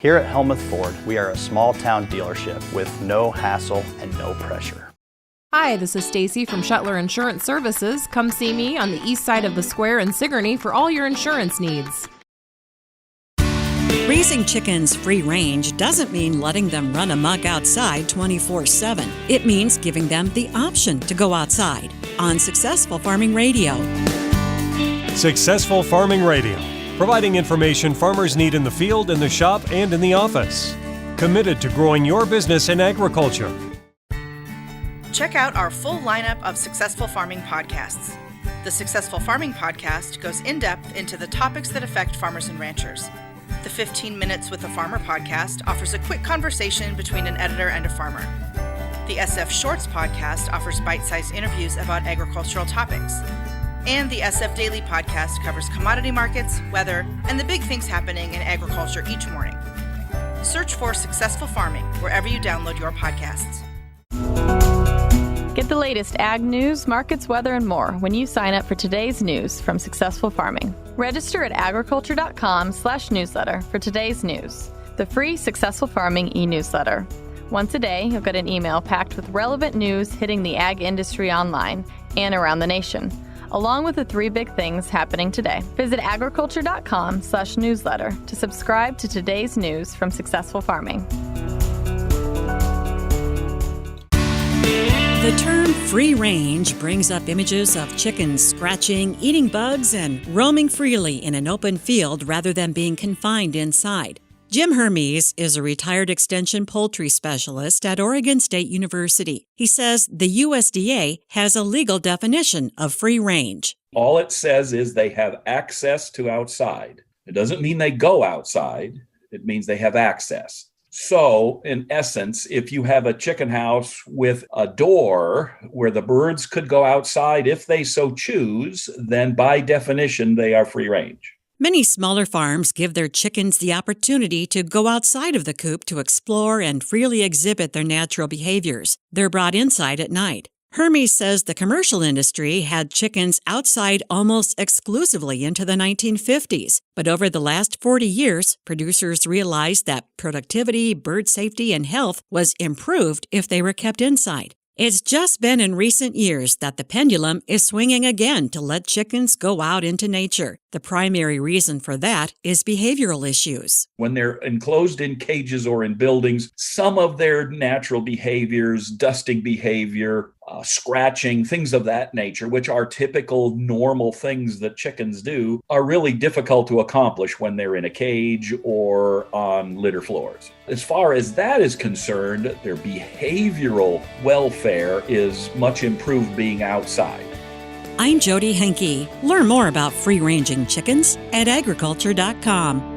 Here at Helmuth Ford, we are a small town dealership with no hassle and no pressure. Hi, this is Stacy from Shetler Insurance Services. Come see me on the east side of the square in Sigourney for all your insurance needs. Raising chickens free range doesn't mean letting them run amok outside 24/7. It means giving them the option to go outside on Successful Farming Radio. Successful Farming Radio, providing information farmers need in the field, in the shop, and in the office. Committed to growing your business in agriculture. Check out our full lineup of Successful Farming podcasts. The Successful Farming podcast goes in-depth into the topics that affect farmers and ranchers. The 15 Minutes with a Farmer podcast offers a quick conversation between an editor and a farmer. The SF Shorts podcast offers bite-sized interviews about agricultural topics. And the SF Daily podcast covers commodity markets, weather, and the big things happening in agriculture each morning. Search for Successful Farming wherever you download your podcasts. Get the latest ag news, markets, weather, and more when you sign up for today's news from Successful Farming. Register at agriculture.com/newsletter for today's news, the free Successful Farming e-newsletter. Once a day, you'll get an email packed with relevant news hitting the ag industry online and around the nation, along with the 3 big things happening today. Visit agriculture.com/newsletter to subscribe to today's news from Successful Farming. The term free range brings up images of chickens scratching, eating bugs, and roaming freely in an open field rather than being confined inside. Jim Hermes is a retired extension poultry specialist at Oregon State University. He says the USDA has a legal definition of free range. All it says is they have access to outside. It doesn't mean they go outside. It means they have access. So, in essence, if you have a chicken house with a door where the birds could go outside if they so choose, then by definition, they are free range. Many smaller farms give their chickens the opportunity to go outside of the coop to explore and freely exhibit their natural behaviors. They're brought inside at night. Hermes says the commercial industry had chickens outside almost exclusively into the 1950s. But over the last 40 years, producers realized that productivity, bird safety, and health was improved if they were kept inside. It's just been in recent years that the pendulum is swinging again to let chickens go out into nature. The primary reason for that is behavioral issues. When they're enclosed in cages or in buildings, some of their natural behaviors, dusting behavior, scratching, things of that nature, which are typical normal things that chickens do, are really difficult to accomplish when they're in a cage or on litter floors. As far as that is concerned, their behavioral welfare is much improved being outside. I'm Jody Henke. Learn more about free-ranging chickens at agriculture.com.